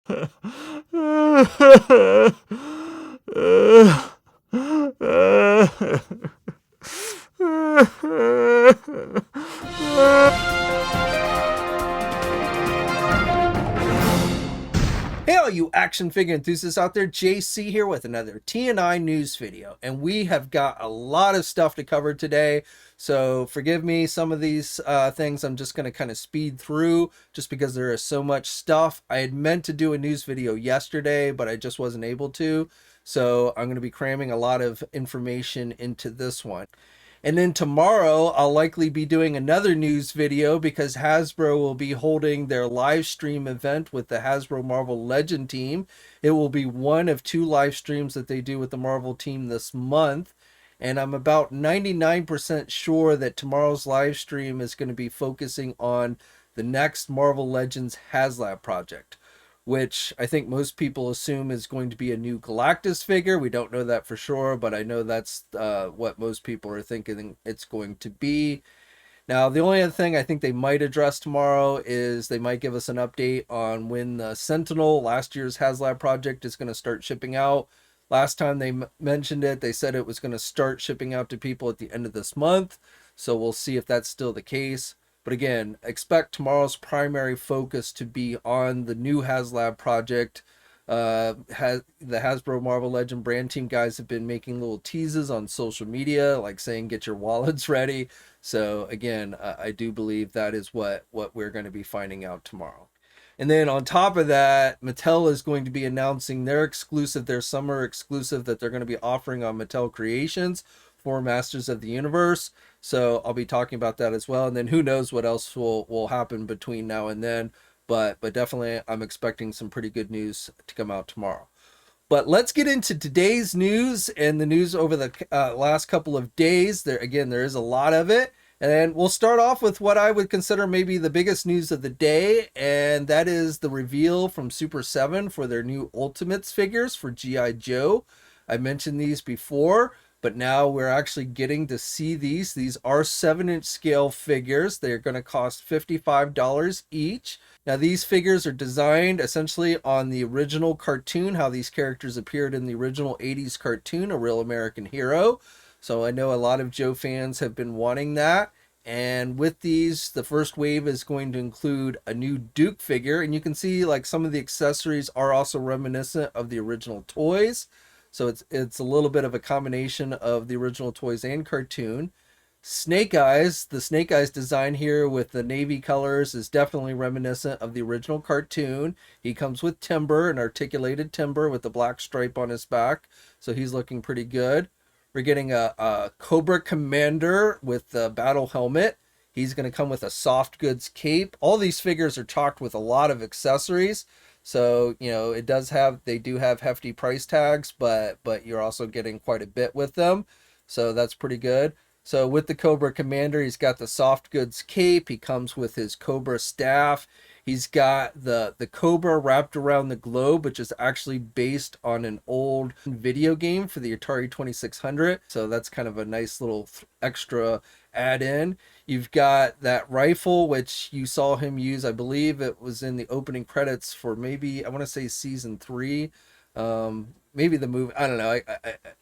Hey all you action figure enthusiasts out there, JC here with another TNINews video, and we have got a lot of stuff to cover today, so forgive me some of these things I'm just going to kind of speed through just because there is so much stuff. I had meant to do a news video yesterday, but I just wasn't able to, so I'm going to be cramming a lot of information into this one. And then tomorrow, I'll likely be doing another news video because Hasbro will be holding their live stream event with the Hasbro Marvel Legend team. It will be one of two live streams that they do with the Marvel team this month. And I'm about 99% sure that tomorrow's live stream is going to be focusing on the next Marvel Legends Haslab project, which I think most people assume is going to be a new Galactus figure. We don't know that for sure, but I know that's what most people are thinking it's going to be. Now, the only other thing I think they might address tomorrow is they might give us an update on when the Sentinel, last year's Haslab project, is going to start shipping out. Last time they mentioned it, they said it was going to start shipping out to people at the end of this month. So we'll see if that's still the case. But again, expect tomorrow's primary focus to be on the new Haslab project. The Hasbro Marvel Legend brand team guys have been making little teases on social media, like saying, get your wallets ready. So again, I do believe that is what we're going to be finding out tomorrow. And then on top of that, Mattel is going to be announcing their summer exclusive that they're going to be offering on Mattel Creations for Masters of the Universe. So I'll be talking about that as well. And then who knows what else will happen between now and then. But definitely I'm expecting some pretty good news to come out tomorrow. But let's get into today's news and the news over the last couple of days. There is a lot of it. And we'll start off with what I would consider maybe the biggest news of the day, and that is the reveal from Super7 for their new Ultimates figures for GIJoe. I mentioned these before, but now we're actually getting to see these. These are 7-inch scale figures. They're going to cost $55 each. Now, these figures are designed essentially on the original cartoon, how these characters appeared in the original 80s cartoon, A Real American Hero. So I know a lot of Joe fans have been wanting that. And with these, the first wave is going to include a new Duke figure. And you can see like some of the accessories are also reminiscent of the original toys. So it's a little bit of a combination of the original toys and cartoon. Snake Eyes, the Snake Eyes design here with the navy colors is definitely reminiscent of the original cartoon. He comes with timber, an articulated timber with the black stripe on his back. So he's looking pretty good. We're getting a Cobra Commander with the battle helmet. He's going to come with a soft goods cape. All these figures are chalked with a lot of accessories. So, you know, they do have hefty price tags, but you're also getting quite a bit with them. So that's pretty good. So with the Cobra Commander, he's got the soft goods cape. He comes with his Cobra staff. He's got the Cobra wrapped around the globe, which is actually based on an old video game for the Atari 2600. So that's kind of a nice little extra add-in. You've got that rifle, which you saw him use. I believe it was in the opening credits for maybe, I want to say season 3. Maybe the movie, I don't know.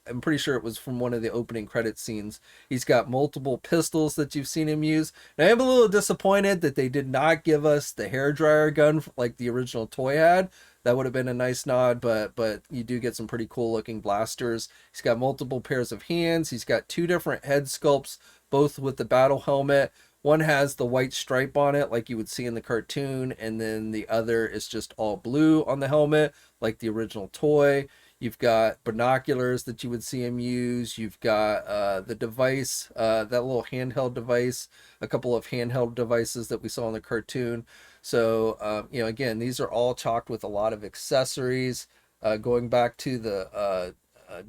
I'm pretty sure it was from one of the opening credit scenes. He's got multiple pistols that you've seen him use. Now, I am a little disappointed that they did not give us the hairdryer gun like the original toy had. That would have been a nice nod, but you do get some pretty cool looking blasters. He's got multiple pairs of hands. He's got 2 different head sculpts, both with the battle helmet. One has the white stripe on it like you would see in the cartoon, and then the other is just all blue on the helmet like the original toy. You've got binoculars that you would see him use. You've got the device, that little handheld device, a couple of handheld devices that we saw in the cartoon. So, you know, again, these are all chalked with a lot of accessories. Going back to the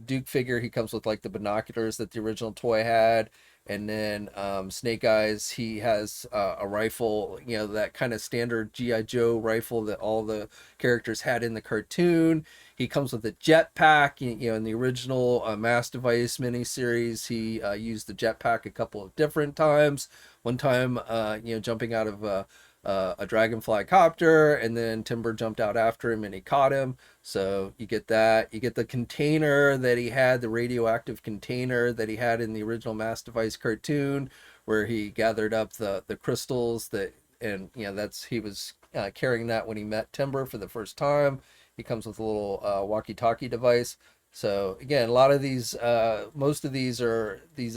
Duke figure, he comes with like the binoculars that the original toy had. And then Snake Eyes, he has a rifle, you know, that kind of standard G.I. Joe rifle that all the characters had in the cartoon. He comes with a jetpack. You know, in the original Mass Device miniseries, he used the jetpack a couple of different times. one time, jumping out of a dragonfly copter, and then Timber jumped out after him and he caught him. So you get that. You get the container that he had, the radioactive container that he had in the original Mass Device cartoon, where he gathered up the crystals that, and that's, he was carrying that when he met Timber for the first time. He comes with a little walkie-talkie device. So again, a lot of these, most of these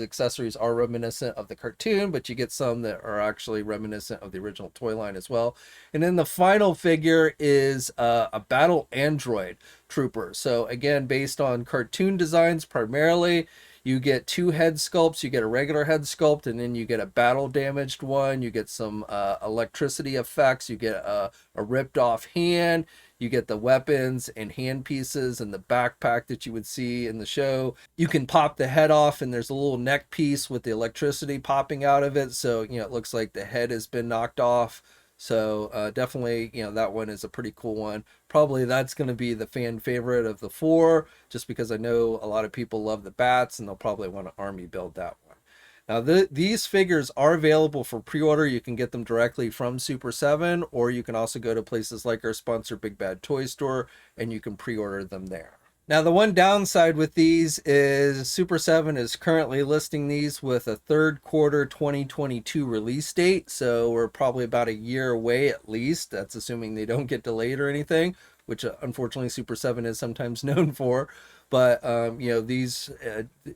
accessories are reminiscent of the cartoon, but you get some that are actually reminiscent of the original toy line as well. And then the final figure is a battle android trooper. So again, based on cartoon designs primarily, you get two head sculpts. You get a regular head sculpt, and then you get a battle damaged one. You get some electricity effects. You get a ripped off hand. You get the weapons and hand pieces and the backpack that you would see in the show. You can pop the head off, and there's a little neck piece with the electricity popping out of it. So, it looks like the head has been knocked off. So definitely, that one is a pretty cool one. Probably that's going to be the fan favorite of the four, just because I know a lot of people love the bats, and they'll probably want to army build that one. Now, these figures are available for pre-order. You can get them directly from Super7, or you can also go to places like our sponsor, Big Bad Toy Store, and you can pre-order them there. Now, the one downside with these is Super7 is currently listing these with a third quarter 2022 release date. So we're probably about a year away at least. That's assuming they don't get delayed or anything, which unfortunately Super7 is sometimes known for. But, these,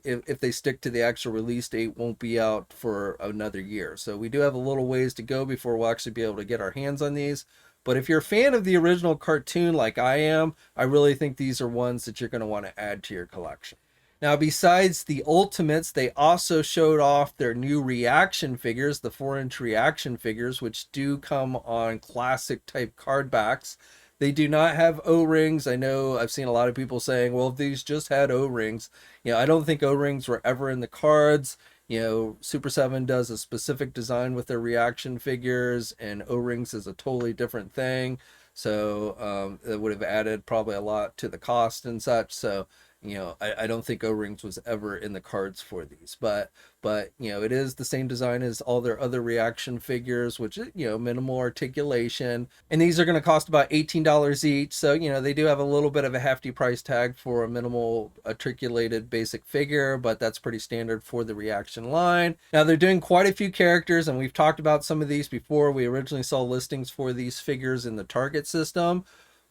if they stick to the actual release date, won't be out for another year. So we do have a little ways to go before we'll actually be able to get our hands on these. But if you're a fan of the original cartoon like I am, I really think these are ones that you're going to want to add to your collection. Now, besides the Ultimates, they also showed off their new reaction figures, the 4-inch reaction figures, which do come on classic type card backs. They do not have O-rings. I know I've seen a lot of people saying, well, if these just had O-rings. I don't think O-rings were ever in the cards. Super7 does a specific design with their reaction figures, and O-rings is a totally different thing. So it would have added probably a lot to the cost and such. So, I don't think O-rings was ever in the cards for these, but it is the same design as all their other reaction figures, which is, minimal articulation. And these are going to cost about $18 each. So, they do have a little bit of a hefty price tag for a minimal articulated basic figure, but that's pretty standard for the reaction line. Now, they're doing quite a few characters, and we've talked about some of these before. We originally saw listings for these figures in the Target system.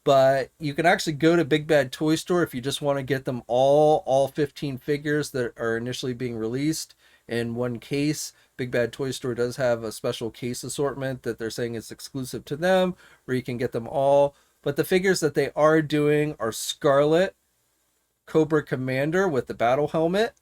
But you can actually go to Big Bad Toy Store if you just want to get them all 15 figures that are initially being released in one case. Big Bad Toy Store does have a special case assortment that they're saying is exclusive to them, where you can get them all. But the figures that they are doing are Scarlet, Cobra Commander with the battle helmet.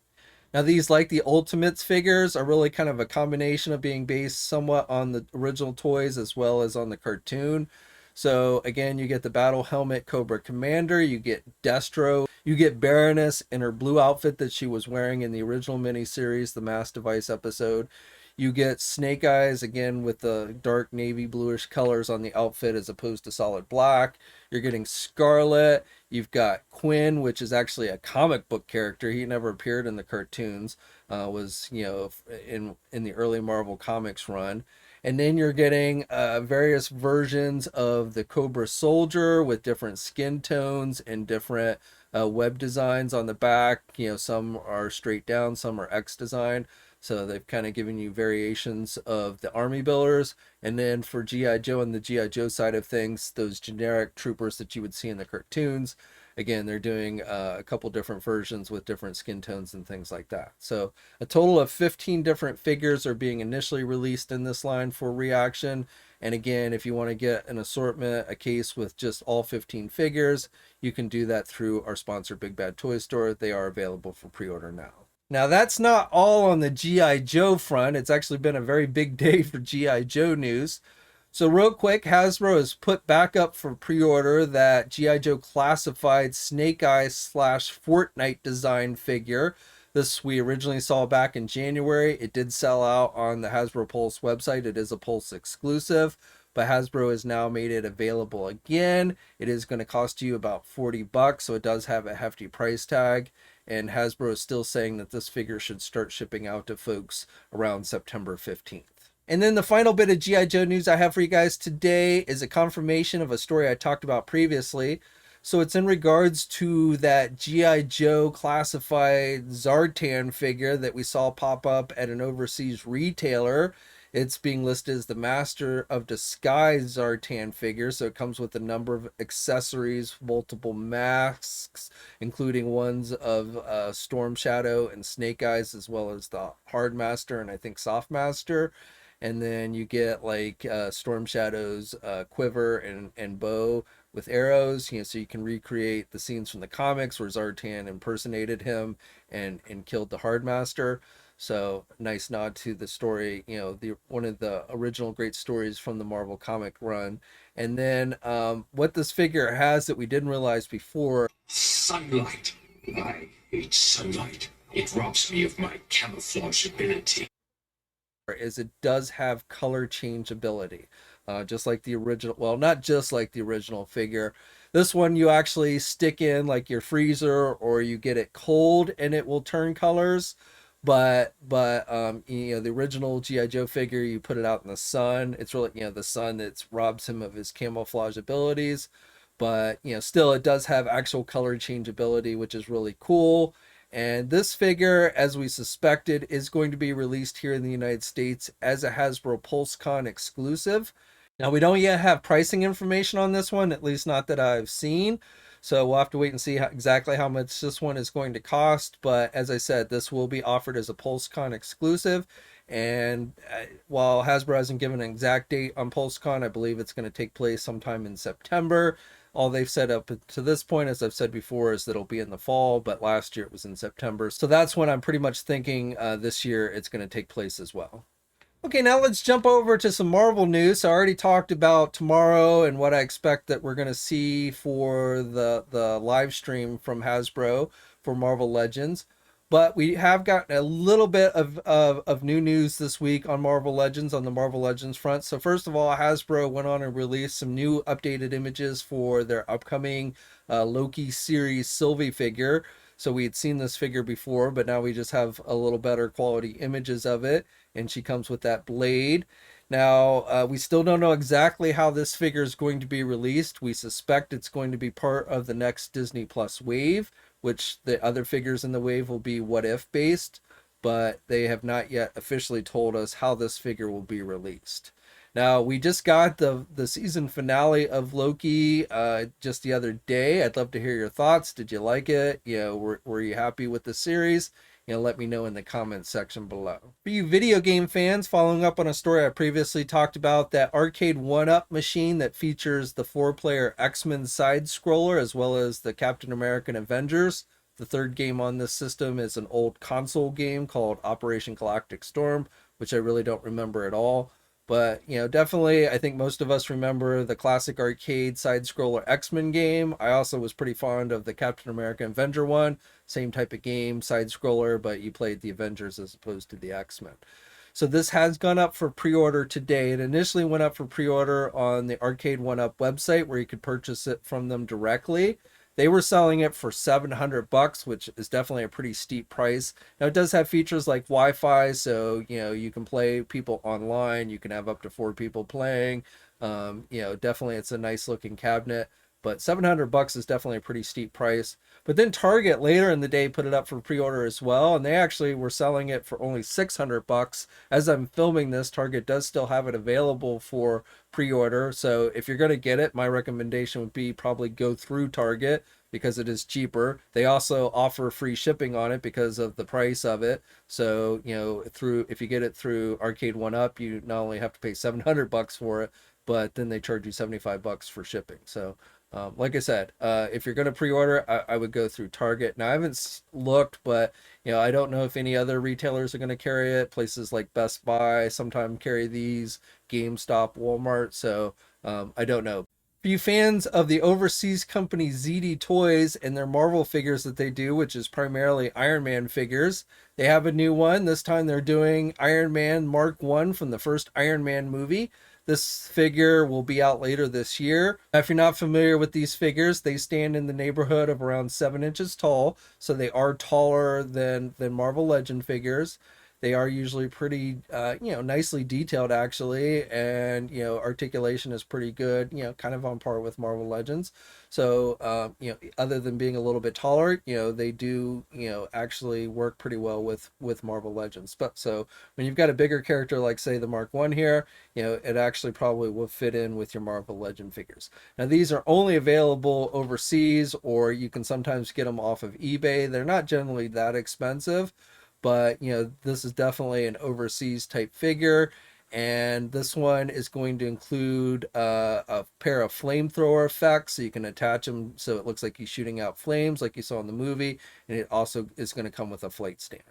Now, these, like the Ultimates figures, are really kind of a combination of being based somewhat on the original toys as well as on the cartoon. So again, you get the battle helmet Cobra Commander, you get Destro, you get Baroness in her blue outfit that she was wearing in the original miniseries, the Mass Device episode. You get Snake Eyes, again with the dark navy bluish colors on the outfit as opposed to solid black. You're getting Scarlet. You've got Quinn, which is actually a comic book character. He never appeared in the cartoons, was, in the early Marvel Comics run. And then you're getting various versions of the Cobra Soldier with different skin tones and different web designs on the back. Some are straight down, some are X design. So they've kind of given you variations of the army builders. And then for GIJoe and the GIJoe side of things, those generic troopers that you would see in the cartoons. Again, they're doing a couple different versions with different skin tones and things like that. So a total of 15 different figures are being initially released in this line for reaction. And again, if you want to get an assortment, a case with just all 15 figures, you can do that through our sponsor, Big Bad Toy Store. They are available for pre-order now. Now, that's not all on the GIJoe front. It's actually been a very big day for GIJoe news. So real quick, Hasbro has put back up for pre-order that GIJoe classified Snake Eyes / Fortnite design figure. This we originally saw back in January. It did sell out on the Hasbro Pulse website. It is a Pulse exclusive, but Hasbro has now made it available again. It is going to cost you about $40, so it does have a hefty price tag. And Hasbro is still saying that this figure should start shipping out to folks around September 15th. And then the final bit of G.I. Joe news I have for you guys today is a confirmation of a story I talked about previously. So it's in regards to that G.I. Joe classified Zartan figure that we saw pop up at an overseas retailer. It's being listed as the Master of Disguise Zartan figure. So it comes with a number of accessories, multiple masks, including ones of Storm Shadow and Snake Eyes, as well as the Hard Master and I think Soft Master. And then you get like Storm Shadow's quiver and bow with arrows, so you can recreate the scenes from the comics where Zartan impersonated him and killed the Hardmaster. So nice nod to the story, the one of the original great stories from the Marvel comic run. And then what this figure has that we didn't realize before. Sunlight. I hate sunlight. It robs me of my camouflage ability. Is it does have color change ability, just like the original. Well, not just like the original figure. This one you actually stick in like your freezer, or you get it cold and it will turn colors. But the original GI Joe figure, you put it out in the sun. It's really the sun that robs him of his camouflage abilities. But still, it does have actual color change ability, which is really cool. And this figure, as we suspected, is going to be released here in the United States as a Hasbro Puls-Con exclusive. Now, we don't yet have pricing information on this one, at least not that I've seen. So we'll have to wait and see exactly how much this one is going to cost. But as I said, this will be offered as a Puls-Con exclusive. And while Hasbro hasn't given an exact date on Puls-Con, I believe it's going to take place sometime in September. All they've said up to this point, as I've said before, is that it'll be in the fall, but last year it was in September. So that's when I'm pretty much thinking this year it's going to take place as well. Okay, now let's jump over to some Marvel news. So I already talked about tomorrow and what I expect that we're going to see for the live stream from Hasbro for Marvel Legends. But we have gotten a little bit of new news this week on Marvel Legends, on the Marvel Legends front. So first of all, Hasbro went on and released some new updated images for their upcoming Loki series Sylvie figure. So we had seen this figure before, but now we just have a little better quality images of it. And she comes with that blade. Now, we still don't know exactly how this figure is going to be released. We suspect it's going to be part of the next Disney Plus wave, which the other figures in the wave will be what if based, but they have not yet officially told us how this figure will be released. Now, we just got the season finale of Loki just the other day. I'd love to hear your thoughts. Did you like it? Were you happy with the series? Let me know in the comments section below. For you video game fans, following up on a story I previously talked about, that arcade 1-up machine that features the 4-player X-Men side scroller as well as the Captain American Avengers. The third game on this system is an old console game called Operation Galactic Storm, which I really don't remember at all. But, definitely, I think most of us remember the classic arcade side-scroller X-Men game. I also was pretty fond of the Captain America Avenger one. Same type of game, side-scroller, but you played the Avengers as opposed to the X-Men. So this has gone up for pre-order today. It initially went up for pre-order on the Arcade 1-Up website where you could purchase it from them directly. They were selling it for $700, which is definitely a pretty steep price. Now it does have features like Wi-Fi, so you can play people online. You can have up to 4 people playing. Definitely it's a nice looking cabinet. But $700 is definitely a pretty steep price. But then Target later in the day put it up for pre-order as well, and they actually were selling it for only $600. As I'm filming this, Target does still have it available for pre-order. So if you're going to get it, my recommendation would be probably go through Target because it is cheaper. They also offer free shipping on it because of the price of it. So, if you get it through Arcade 1-Up, you not only have to pay $700 for it, but then they charge you $75 for shipping. So like I said, if you're going to pre-order, I would go through Target. Now, I haven't looked, but I don't know if any other retailers are going to carry it. Places like Best Buy sometimes carry these, GameStop, Walmart. So I don't know. For you fans of the overseas company ZDToys and their Marvel figures that they do, which is primarily Iron Man figures, they have a new one. This time they're doing Iron Man Mark 1 from the first Iron Man movie. This figure will be out later this year. If you're not familiar with these figures, they stand in the neighborhood of around 7 inches tall, so they are taller than Marvel Legend figures. They are usually pretty, nicely detailed actually, and articulation is pretty good. Kind of on par with Marvel Legends. So, other than being a little bit taller, they do, actually work pretty well with Marvel Legends. But so when you've got a bigger character like say the Mark One here, it actually probably will fit in with your Marvel Legend figures. Now these are only available overseas, or you can sometimes get them off of eBay. They're not generally that expensive, but this is definitely an overseas type figure. And this one is going to include a pair of flamethrower effects, so you can attach them so it looks like he's shooting out flames like you saw in the movie. And it also is going to come with a flight stand.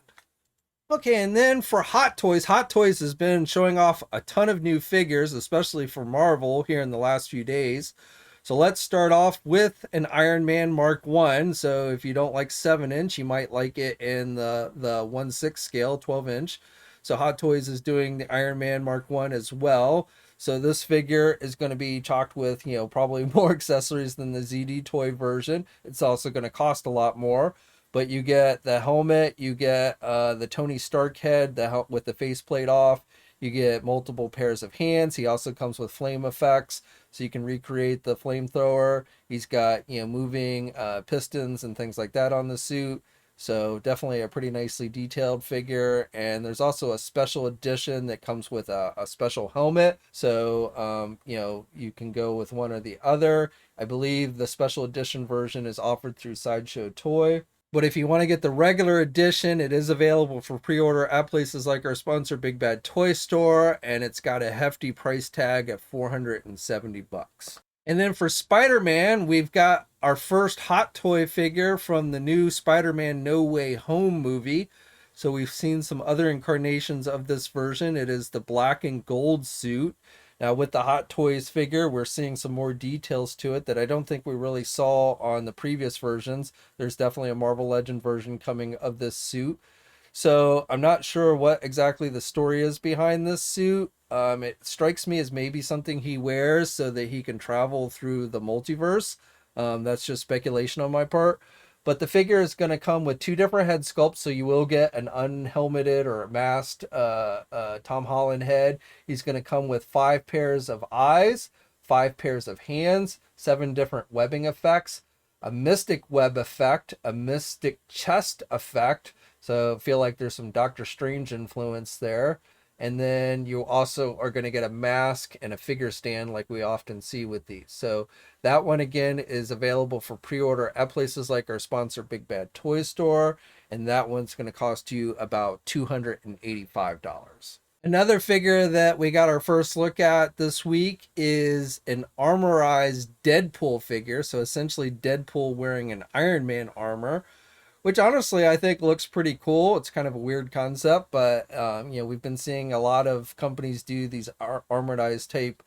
Okay, and then for Hot Toys, Hot Toys has been showing off a ton of new figures, especially for Marvel here in the last few days. So let's start off with an Iron Man Mark 1. So if you don't like 7-inch, you might like it in the 1/6 scale, 12-inch. So Hot Toys is doing the Iron Man Mark 1 as well. So this figure is going to be chocked with, probably more accessories than the ZDToy version. It's also going to cost a lot more. But you get the helmet, you get the Tony Stark head with the faceplate off. You get multiple pairs of hands. He also comes with flame effects, so you can recreate the flamethrower. He's got moving pistons and things like that on the suit. So definitely a pretty nicely detailed figure. And there's also a special edition that comes with a special helmet. So you can go with one or the other. I believe the special edition version is offered through Sideshow Toy. But if you want to get the regular edition, it is available for pre-order at places like our sponsor, Big Bad Toy Store, and it's got a hefty price tag at $470. And then for Spider-Man, we've got our first Hot Toy figure from the new Spider-Man No Way Home movie. So we've seen some other incarnations of this version. It is the black and gold suit. Now with the Hot Toys figure, we're seeing some more details to it that I don't think we really saw on the previous versions. There's definitely a Marvel Legend version coming of this suit. So I'm not sure what exactly the story is behind this suit. It strikes me as maybe something he wears so that he can travel through the multiverse. That's just speculation on my part. But the figure is going to come with two different head sculpts, so you will get an unhelmeted or masked Tom Holland head. He's going to come with 5 pairs of eyes, 5 pairs of hands, 7 different webbing effects, a mystic web effect, a mystic chest effect. So I feel like there's some Doctor Strange influence there. And then you also are going to get a mask and a figure stand like we often see with these. So that one again is available for pre-order at places like our sponsor Big Bad Toy Store. And that one's going to cost you about $285. Another figure that we got our first look at this week is an armorized Deadpool figure. So essentially Deadpool wearing an Iron Man armor, which honestly I think looks pretty cool. It's kind of a weird concept, but we've been seeing a lot of companies do these armorized type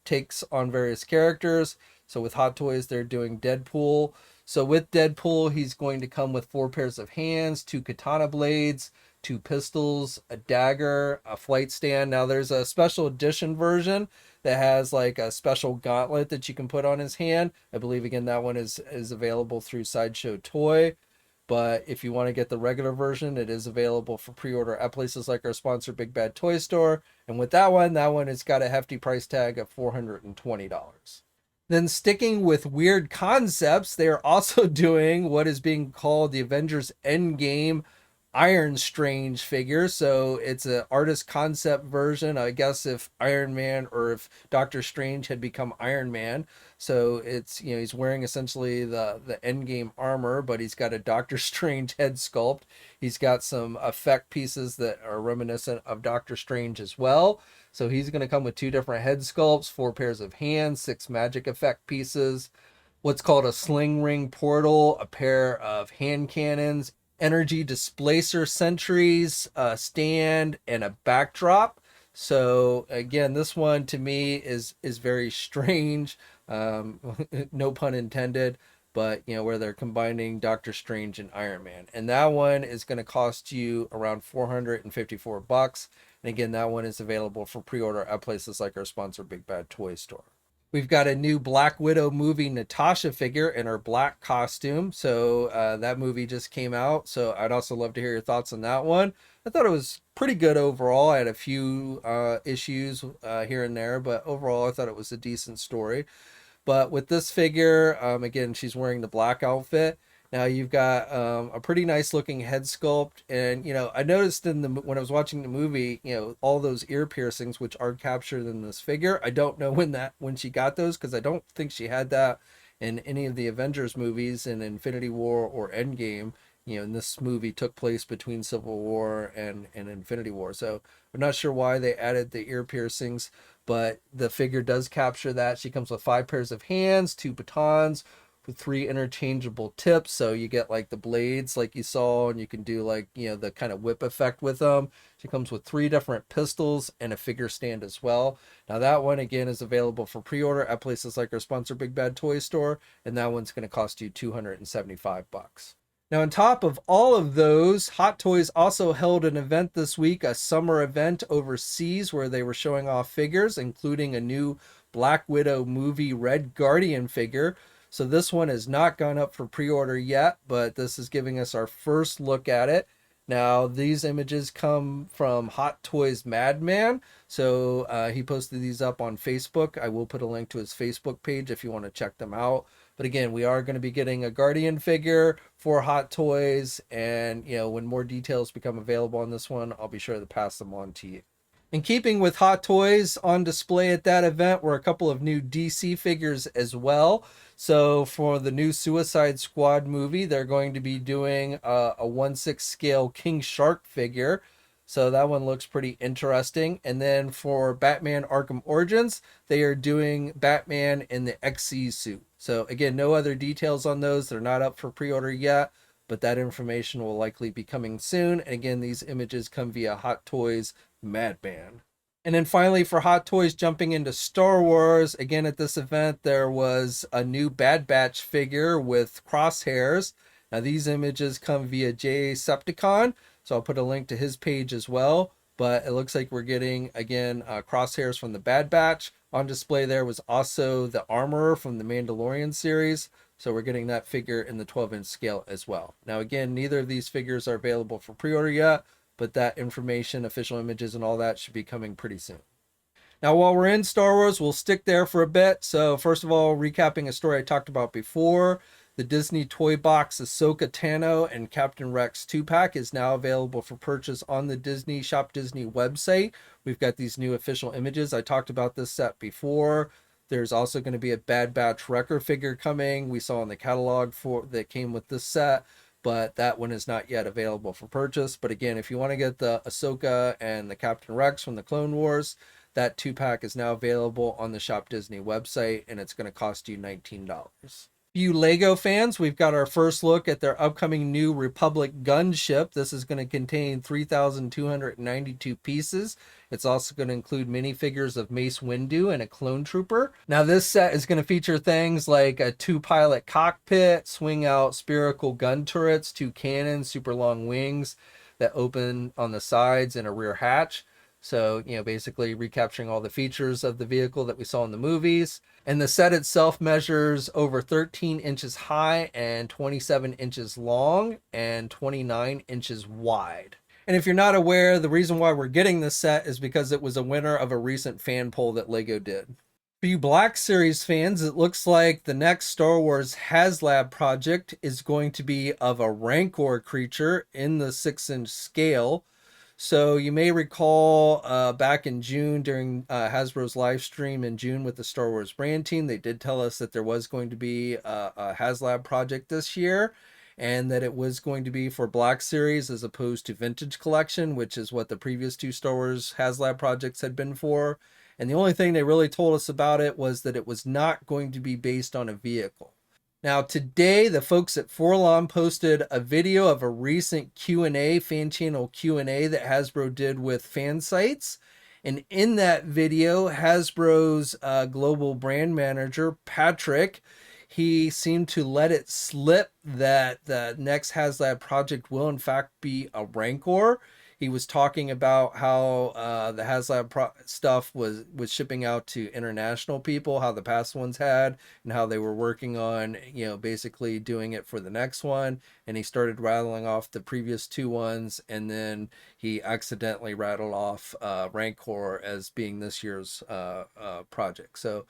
takes on various characters. So with Hot Toys, they're doing Deadpool. So with Deadpool, he's going to come with 4 pairs of hands, 2 katana blades, 2 pistols, a dagger, a flight stand. Now there's a special edition version that has like a special gauntlet that you can put on his hand. I believe again that one is available through Sideshow Toy. But if you want to get the regular version, it is available for pre-order at places like our sponsor, Big Bad Toy Store. And with that one has got a hefty price tag of $420. Then sticking with weird concepts, they are also doing what is being called the Avengers Endgame Iron Strange figure. So it's an artist concept version. I guess if Iron Man or if Doctor Strange had become Iron Man. So it's, he's wearing essentially the Endgame armor, but he's got a Doctor Strange head sculpt. He's got some effect pieces that are reminiscent of Doctor Strange as well. So he's going to come with 2 different head sculpts, 4 pairs of hands, 6 magic effect pieces, what's called a sling ring portal, a pair of hand cannons, energy displacer sentries, a stand, and a backdrop. So again, this one to me is very strange. No pun intended, but where they're combining Doctor Strange and Iron Man. And that one is going to cost you around $454. And again, that one is available for pre-order at places like our sponsor, Big Bad Toy Store. We've got a new Black Widow movie Natasha figure in her black costume. So that movie just came out. So I'd also love to hear your thoughts on that one. I thought it was pretty good overall. I had a few issues here and there, but overall I thought it was a decent story. But with this figure, again, she's wearing the black outfit. Now you've got a pretty nice looking head sculpt, and I noticed when I was watching the movie, all those ear piercings which are captured in this figure. I don't know when she got those, because I don't think she had that in any of the Avengers movies in Infinity War or Endgame. And this movie took place between Civil War and Infinity War, so I'm not sure why they added the ear piercings, but the figure does capture that. She comes with 5 pairs of hands, 2 batons, with 3 interchangeable tips, so you get like the blades like you saw, and you can do like the kind of whip effect with them. She comes with 3 different pistols and a figure stand as well. Now that one again is available for pre-order at places like our sponsor Big Bad Toy Store, and that one's going to cost you $275. Now, on top of all of those, Hot Toys also held an event this week, a summer event overseas, where they were showing off figures, including a new Black Widow movie Red Guardian figure. So this one has not gone up for pre-order yet, but this is giving us our first look at it. Now, these images come from Hot Toys Madman. So he posted these up on Facebook. I will put a link to his Facebook page if you want to check them out. But again, we are going to be getting a Guardian figure for Hot Toys, and when more details become available on this one, I'll be sure to pass them on to you. In keeping with Hot Toys, on display at that event were a couple of new DC figures as well. So for the new Suicide Squad movie, they're going to be doing a 1/6 scale King Shark figure. So that one looks pretty interesting. And then for Batman Arkham Origins, they are doing Batman in the XC suit. So again, no other details on those. They're not up for pre-order yet, but that information will likely be coming soon. And again, these images come via Hot Toys Madman. And then finally, for Hot Toys, jumping into Star Wars, again at this event, there was a new Bad Batch figure with crosshairs. Now these images come via Jacksepticeye, so I'll put a link to his page as well. But it looks like we're getting, again, crosshairs from the Bad Batch. On display there was also the Armorer from the Mandalorian series. So we're getting that figure in the 12-inch scale as well. Now again, neither of these figures are available for pre-order yet, but that information, official images and all that should be coming pretty soon. Now, while we're in Star Wars, we'll stick there for a bit. So first of all, recapping a story I talked about before, the Disney Toybox Ahsoka Tano and Captain Rex 2-pack is now available for purchase on the Disney Shop Disney website. We've got these new official images. I talked about this set before. There's also going to be a Bad Batch Wrecker figure coming. We saw in the catalog that came with this set, but that one is not yet available for purchase. But again, if you want to get the Ahsoka and the Captain Rex from the Clone Wars, that 2-pack is now available on the Shop Disney website, and it's going to cost you $19. You Lego fans, we've got our first look at their upcoming new Republic Gunship. This is going to contain 3,292 pieces. It's also going to include minifigures of Mace Windu and a clone trooper. Now this set is going to feature things like a 2-pilot cockpit, swing out spherical gun turrets, 2 cannons, super long wings that open on the sides, and a rear hatch. So, basically recapturing all the features of the vehicle that we saw in the movies. And the set itself measures over 13 inches high and 27 inches long and 29 inches wide. And if you're not aware, the reason why we're getting this set is because it was a winner of a recent fan poll that Lego did. For you Black Series fans, it looks like the next Star Wars Haslab project is going to be of a Rancor creature in the 6-inch scale. So you may recall back in June during Hasbro's live stream in June with the Star Wars brand team, they did tell us that there was going to be a Haslab project this year, and that it was going to be for Black Series as opposed to Vintage Collection, which is what the previous 2 Star Wars Haslab projects had been for. And the only thing they really told us about it was that it was not going to be based on a vehicle. Now today, the folks at Forlon posted a video of a recent Q&A, fan channel Q&A that Hasbro did with fan sites. And in that video, Hasbro's global brand manager, Patrick, he seemed to let it slip that the next Haslab project will in fact be a Rancor. He was talking about how the Haslab stuff was shipping out to international people, how the past ones had, and how they were working on, you know, basically doing it for the next one. And he started rattling off the previous two ones, and then he accidentally rattled off Rancor as being this year's project. So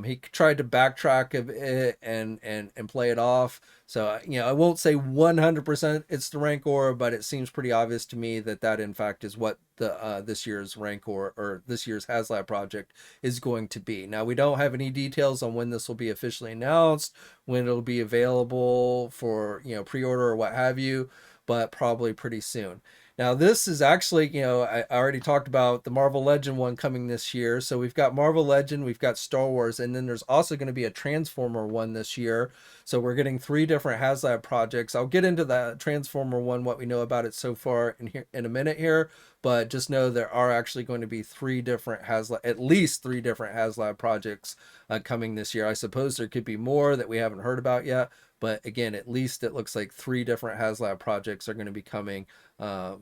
he tried to backtrack of it and play it off. So, you know, I won't say 100% it's the Rancor, but it seems pretty obvious to me that that in fact is what the this year's Rancor or this year's Haslab project is going to be. Now, we don't have any details on when this will be officially announced, when it'll be available for, you know, pre-order or what have you, but probably pretty soon. Now, this is actually, you know, I already talked about the Marvel Legend one coming this year. So we've got Marvel Legend, we've got Star Wars, and then there's also going to be a Transformer one this year. So we're getting 3 different Haslab projects. I'll get into the Transformer one, what we know about it so far in a minute here, but just know there are actually going to be 3 different Haslab, at least 3 different Haslab projects coming this year. I suppose there could be more that we haven't heard about yet, but again, at least it looks like 3 different Haslab projects are going to be coming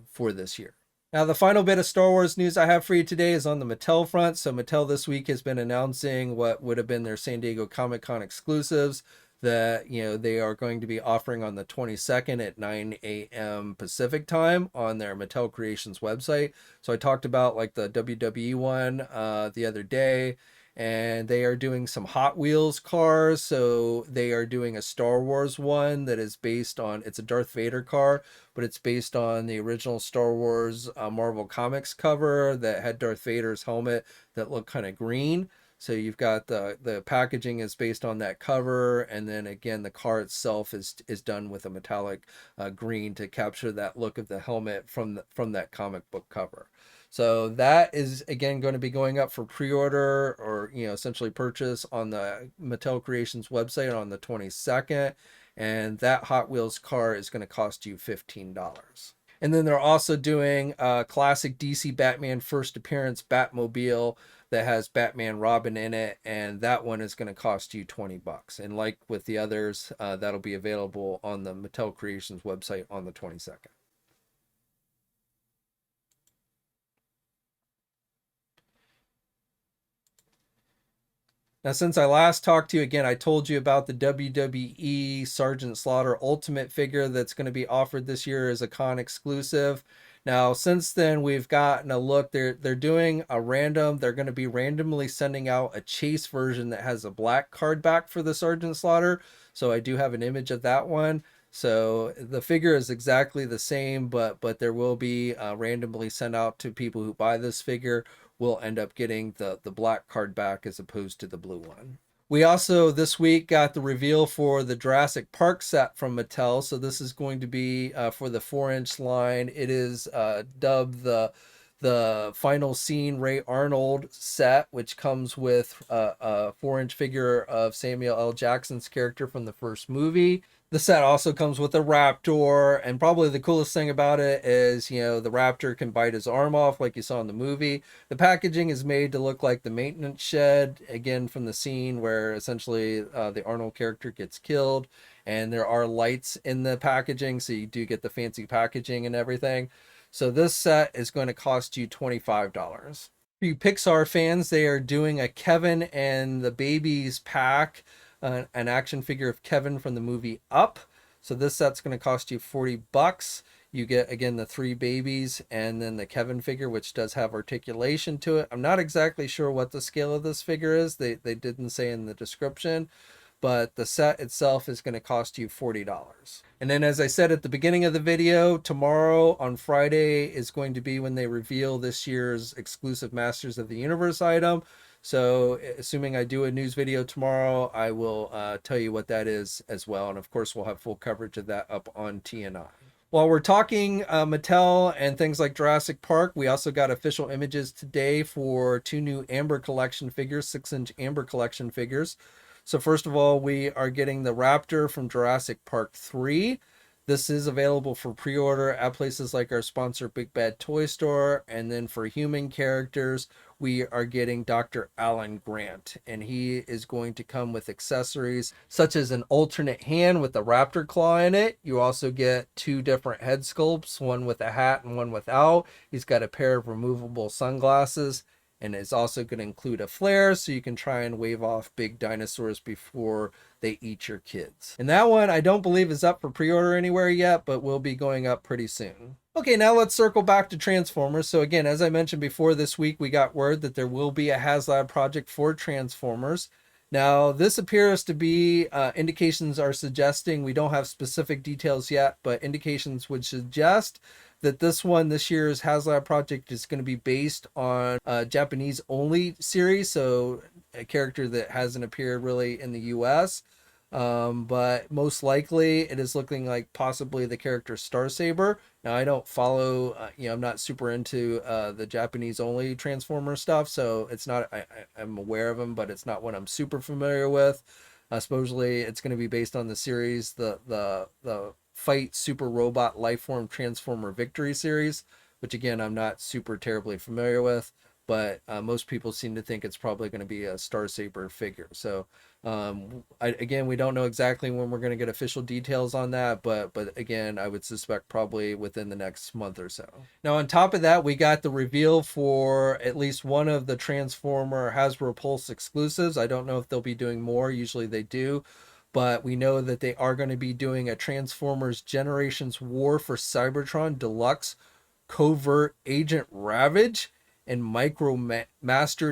for this year. Now, the final bit of Star Wars news I have for you today is on the Mattel front. So Mattel this week has been announcing what would have been their San Diego Comic-Con exclusives that, you know, they are going to be offering on the 22nd at 9 a.m. Pacific time on their Mattel Creations website. So I talked about like the WWE one the other day, and they are doing some Hot Wheels cars. So they are doing a Star Wars one that is based on, it's a Darth Vader car, but it's based on the original Star Wars Marvel Comics cover that had Darth Vader's helmet that looked kind of green. So you've got the packaging is based on that cover, and then again the car itself is done with a metallic green to capture that look of the helmet from that comic book cover. So that is again going to be going up for pre-order or, you know, essentially purchase on the Mattel Creations website on the 22nd, and that Hot Wheels car is going to cost you $15. And then they're also doing a classic DC Batman first appearance Batmobile that has Batman Robin in it, and that one is going to cost you $20. And like with the others, that'll be available on the Mattel Creations website on the 22nd. Now, since I last talked to you, again, I told you about the WWE Sergeant Slaughter Ultimate figure that's going to be offered this year as a con exclusive. Now, since then, we've gotten a look. They're doing a random. They're going to be randomly sending out a chase version that has a black card back for the Sergeant Slaughter. So I do have an image of that one. So the figure is exactly the same, but there will be randomly sent out to people who buy this figure. Will end up getting the black card back as opposed to the blue one. We also this week got the reveal for the Jurassic Park set from Mattel. So this is going to be for the 4-inch line. It is dubbed the Final Scene Ray Arnold set, which comes with a 4-inch figure of Samuel L. Jackson's character from the first movie. The set also comes with a raptor, and probably the coolest thing about it is, you know, the raptor can bite his arm off like you saw in the movie. The packaging is made to look like the maintenance shed, again from the scene where essentially the Arnold character gets killed, and there are lights in the packaging, so you do get the fancy packaging and everything. So this set is going to cost you $25. For you Pixar fans, they are doing a Kevin and the Babies pack, an action figure of Kevin from the movie Up. So this set's going to cost you $40. You get, again, the 3 babies and then the Kevin figure, which does have articulation to it. I'm not exactly sure what the scale of this figure is. They didn't say in the description, but the set itself is going to cost you $40. And then, as I said at the beginning of the video, tomorrow on Friday is going to be when they reveal this year's exclusive Masters of the Universe item. So assuming I do a news video tomorrow, I will tell you what that is as well. And of course, we'll have full coverage of that up on TNI. While we're talking Mattel and things like Jurassic Park, we also got official images today for 2 new Amber Collection figures, 6-inch Amber Collection figures. So first of all, we are getting the Raptor from Jurassic Park 3. This is available for pre-order at places like our sponsor Big Bad Toy Store. And then for human characters, we are getting Dr. Alan Grant, and he is going to come with accessories such as an alternate hand with a raptor claw in it. You also get 2 different head sculpts, one with a hat and one without. He's got a pair of removable sunglasses, and it's also going to include a flare so you can try and wave off big dinosaurs before they eat your kids. And that one I don't believe is up for pre-order anywhere yet, but will be going up pretty soon. Okay, now let's circle back to Transformers. So again, as I mentioned before, this week we got word that there will be a Haslab project for Transformers. Now, this appears to be, indications are suggesting, we don't have specific details yet, but indications would suggest that this year's Haslab project is going to be based on a Japanese only series, so a character that hasn't appeared really in the US. But most likely it is looking like possibly the character Star Saber. Now, I don't follow, I'm not super into the Japanese only Transformer stuff, so it's not, I'm aware of them, but it's not what I'm super familiar with. Supposedly it's going to be based on the series, the Fight Super Robot Lifeform Transformer Victory series, which again, I'm not super terribly familiar with, but most people seem to think it's probably going to be a Star Saber figure. So again, we don't know exactly when we're going to get official details on that, but again, I would suspect probably within the next month or so. Now, on top of that, we got the reveal for at least one of the Transformer Hasbro Pulse exclusives. I don't know if they'll be doing more. Usually they do. But we know that they are going to be doing a Transformers Generations War for Cybertron Deluxe Covert Agent Ravage and Micromaster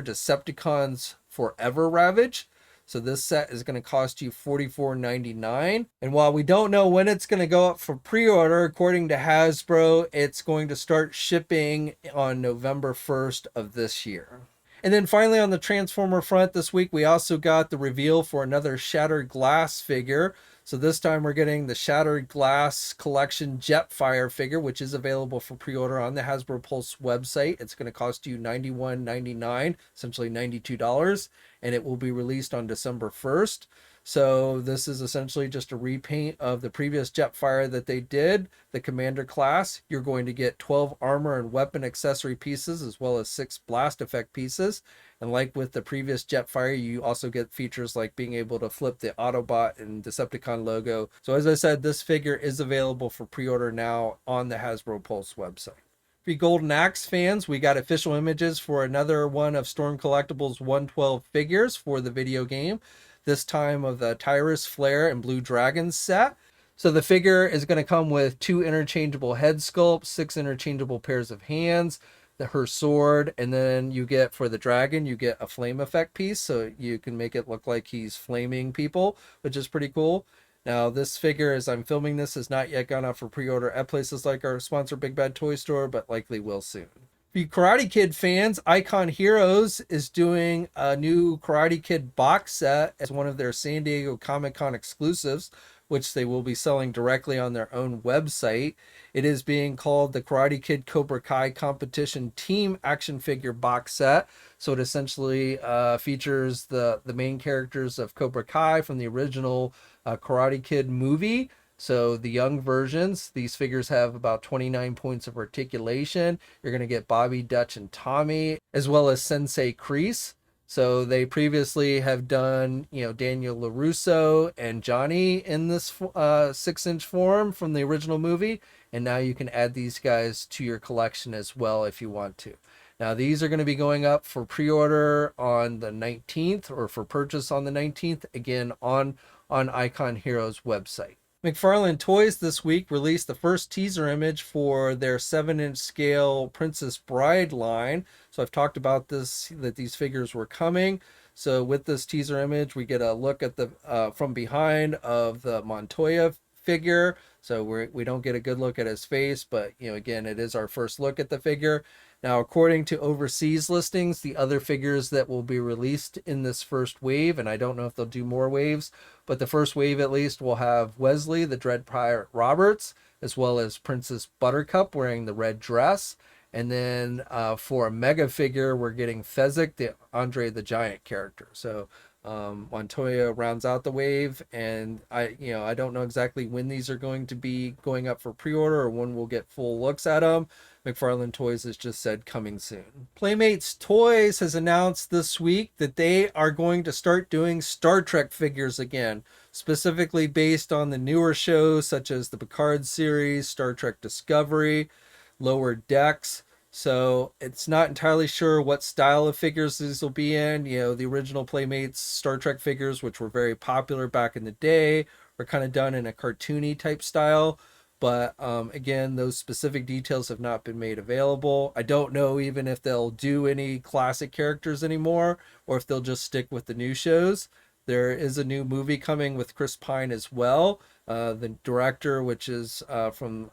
Decepticons Forever Ravage. So this set is going to cost you $44.99. And while we don't know when it's going to go up for pre-order, according to Hasbro, it's going to start shipping on November 1st of this year. And then finally, on the Transformer front this week, we also got the reveal for another Shattered Glass figure. So this time we're getting the Shattered Glass Collection Jetfire figure, which is available for pre-order on the Hasbro Pulse website. It's going to cost you $91.99, essentially $92, and it will be released on December 1st. So this is essentially just a repaint of the previous Jetfire that they did, the Commander class. You're going to get 12 armor and weapon accessory pieces, as well as 6 blast effect pieces. And like with the previous Jetfire, you also get features like being able to flip the Autobot and Decepticon logo. So as I said, this figure is available for pre-order now on the Hasbro Pulse website. For you Golden Axe fans, we got official images for another one of Storm Collectibles 112 figures for the video game. This time of the Tyris, Flare, and Blue Dragon set. So the figure is going to come with 2 interchangeable head sculpts, 6 interchangeable pairs of hands, her sword, and then you get, for the dragon, you get a flame effect piece, so you can make it look like he's flaming people, which is pretty cool. Now, this figure, as I'm filming this, has not yet gone out for pre-order at places like our sponsor Big Bad Toy Store, but likely will soon. For you Karate Kid fans, Icon Heroes is doing a new Karate Kid box set as one of their San Diego Comic-Con exclusives, which they will be selling directly on their own website. It is being called the Karate Kid Cobra Kai Competition Team Action Figure box set. So it essentially features the main characters of Cobra Kai from the original Karate Kid movie. So the young versions, these figures have about 29 points of articulation. You're going to get Bobby, Dutch, and Tommy, as well as Sensei Kreese. So they previously have done, Daniel LaRusso and Johnny in this 6-inch form from the original movie. And now you can add these guys to your collection as well if you want to. Now, these are going to be going up for pre-order on the 19th, or for purchase on the 19th, again, on Icon Heroes website. McFarlane Toys this week released the first teaser image for their 7-inch scale Princess Bride line. So I've talked about this, that these figures were coming. So with this teaser image, we get a look at the from behind of the Montoya figure. So we don't get a good look at his face, but again, it is our first look at the figure. Now, according to overseas listings, the other figures that will be released in this first wave, and I don't know if they'll do more waves, but the first wave at least will have Wesley, the Dread Pirate Roberts, as well as Princess Buttercup wearing the red dress. And then for a mega figure, we're getting Fezzik, the Andre the Giant character. So Montoya rounds out the wave, and I don't know exactly when these are going to be going up for pre-order or when we'll get full looks at them. McFarlane Toys has just said coming soon. Playmates Toys has announced this week that they are going to start doing Star Trek figures again, specifically based on the newer shows such as the Picard series, Star Trek Discovery, Lower Decks. So it's not entirely sure what style of figures these will be in. The original Playmates Star Trek figures, which were very popular back in the day, were kind of done in a cartoony type style. But again, those specific details have not been made available. I don't know even if they'll do any classic characters anymore or if they'll just stick with the new shows. There is a new movie coming with Chris Pine as well. The director, which is from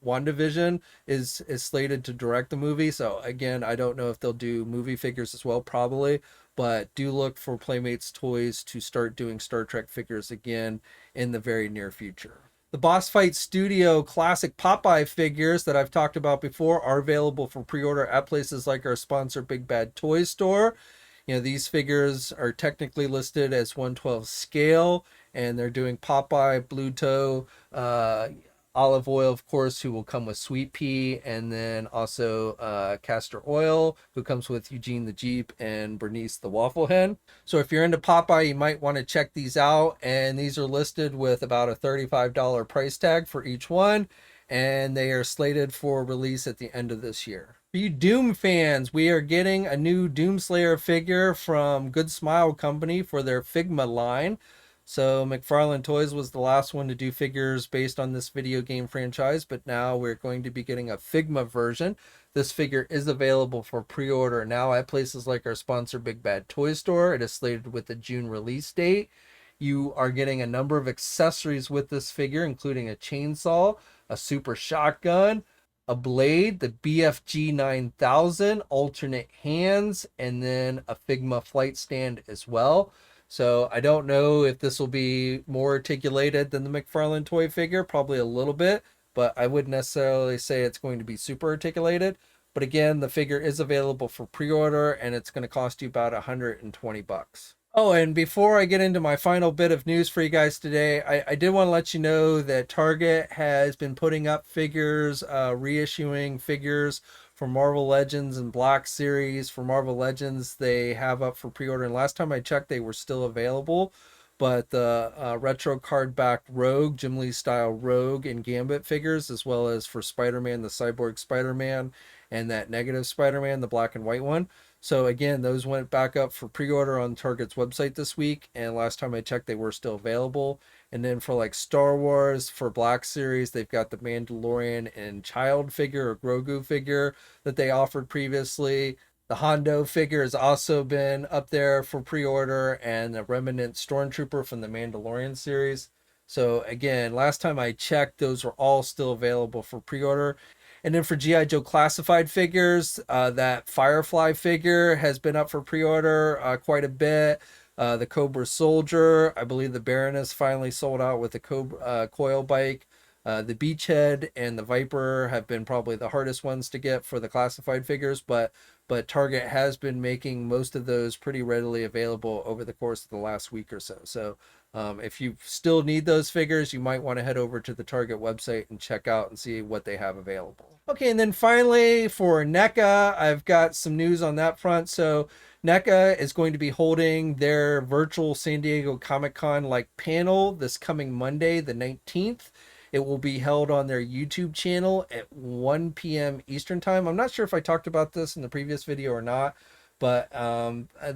WandaVision, is slated to direct the movie. So again, I don't know if they'll do movie figures as well, probably. But do look for Playmates Toys to start doing Star Trek figures again in the very near future. The Boss Fight Studio classic Popeye figures that I've talked about before are available for pre-order at places like our sponsor Big Bad Toy Store. These figures are technically listed as 1/12 scale, and they're doing Popeye, Blue Toe, Olive Oil, of course, who will come with Sweet Pea, and then also Castor Oil, who comes with Eugene the Jeep and Bernice the Waffle Hen. So if you're into Popeye, you might want to check these out, and these are listed with about a $35 price tag for each one, and they are slated for release at the end of this year. For you Doom fans, we are getting a new Doomslayer figure from Good Smile Company for their Figma line. So McFarlane Toys was the last one to do figures based on this video game franchise, but now we're going to be getting a Figma version. This figure is available for pre-order now at places like our sponsor Big Bad Toy Store. It is slated with a June release date. You are getting a number of accessories with this figure, including a chainsaw, a super shotgun, a blade, the BFG 9000, alternate hands, and then a Figma flight stand as well. So I don't know if this will be more articulated than the McFarlane toy figure, probably a little bit, but I wouldn't necessarily say it's going to be super articulated. But again, the figure is available for pre-order, and it's going to cost you about $120. Oh, and before I get into my final bit of news for you guys today, I did want to let you know that Target has been putting up figures, reissuing figures for Marvel Legends and Black Series. For Marvel Legends, they have up for pre-order, and last time I checked, they were still available. But the retro card back Rogue, Jim Lee style Rogue and Gambit figures, as well as for Spider-Man, the Cyborg Spider-Man, and that Negative Spider-Man, the black and white one. So again, those went back up for pre-order on Target's website this week, and last time I checked, they were still available. And then for like Star Wars, for Black Series, they've got the Mandalorian and Child figure or Grogu figure that they offered previously. The Hondo figure has also been up there for pre-order, and the Remnant Stormtrooper from the Mandalorian series. So again, last time I checked, those were all still available for pre-order. And then for GIJoe classified figures, that Firefly figure has been up for pre-order quite a bit. The Cobra Soldier, I believe the Baroness finally sold out with the coil bike. The Beachhead and the Viper have been probably the hardest ones to get for the classified figures, but Target has been making most of those pretty readily available over the course of the last week or so. So if you still need those figures, you might want to head over to the Target website and check out and see what they have available. Okay, and then finally for NECA, I've got some news on that front. So NECA is going to be holding their virtual San Diego Comic-Con like panel this coming Monday, the 19th. It will be held on their YouTube channel at 1 p.m. Eastern time. I'm not sure if I talked about this in the previous video or not, but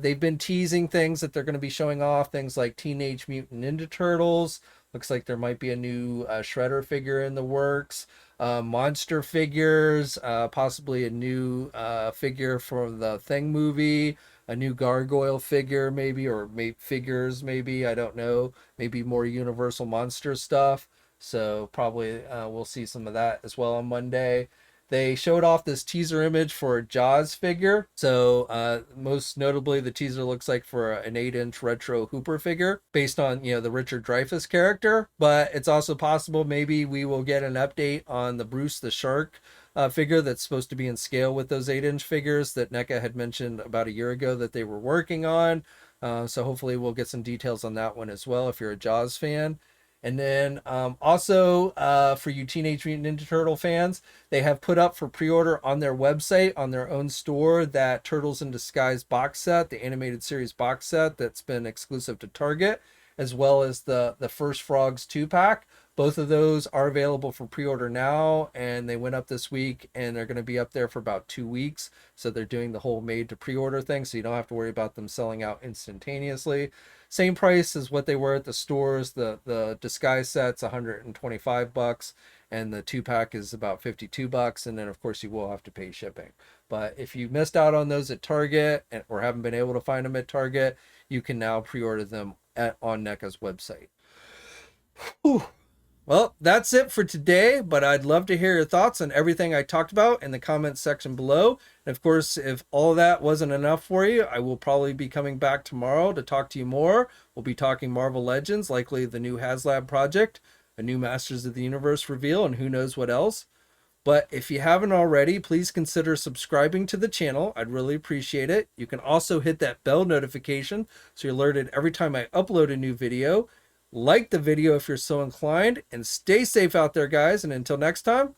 they've been teasing things that they're going to be showing off, things like Teenage Mutant Ninja Turtles. Looks like there might be a new Shredder figure in the works. Monster figures, possibly a new figure from the Thing movie, a new Gargoyle figure maybe, or figures maybe, I don't know. Maybe more Universal Monster stuff. So probably we'll see some of that as well on Monday. They showed off this teaser image for a Jaws figure. So most notably, the teaser looks like for an 8-inch retro Hooper figure based on, the Richard Dreyfuss character. But it's also possible maybe we will get an update on the Bruce the Shark figure that's supposed to be in scale with those 8-inch figures that NECA had mentioned about a year ago that they were working on. So hopefully we'll get some details on that one as well if you're a Jaws fan. And then also for you Teenage Mutant Ninja Turtle fans, they have put up for pre-order on their website, on their own store, that Turtles in Disguise box set, the animated series box set that's been exclusive to Target, as well as the First Frogs 2-pack. Both of those are available for pre-order now, and they went up this week, and they're going to be up there for about 2 weeks. So they're doing the whole made to pre-order thing, so you don't have to worry about them selling out instantaneously. Same price as what they were at the stores. The disguise set's $125, and the 2-pack is about $52, and then of course you will have to pay shipping. But if you missed out on those at Target or haven't been able to find them at Target, you can now pre-order them on NECA's website. Whew. Well, that's it for today, but I'd love to hear your thoughts on everything I talked about in the comments section below. And of course, if all of that wasn't enough for you, I will probably be coming back tomorrow to talk to you more. We'll be talking Marvel Legends, likely the new Haslab project, a new Masters of the Universe reveal, and who knows what else. But if you haven't already, please consider subscribing to the channel. I'd really appreciate it. You can also hit that bell notification so you're alerted every time I upload a new video. Like the video if you're so inclined, and stay safe out there, guys. And until next time,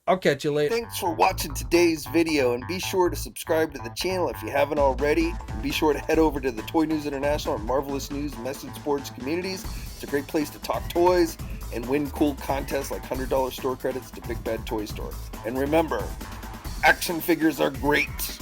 I'll catch you later. Thanks for watching today's video, and be sure to subscribe to the channel if you haven't already. And be sure to head over to the Toy News International and Marvelous News Message Boards communities. It's a great place to talk toys and win cool contests like $100 store credits to Big Bad Toy Store. And remember, action figures are great.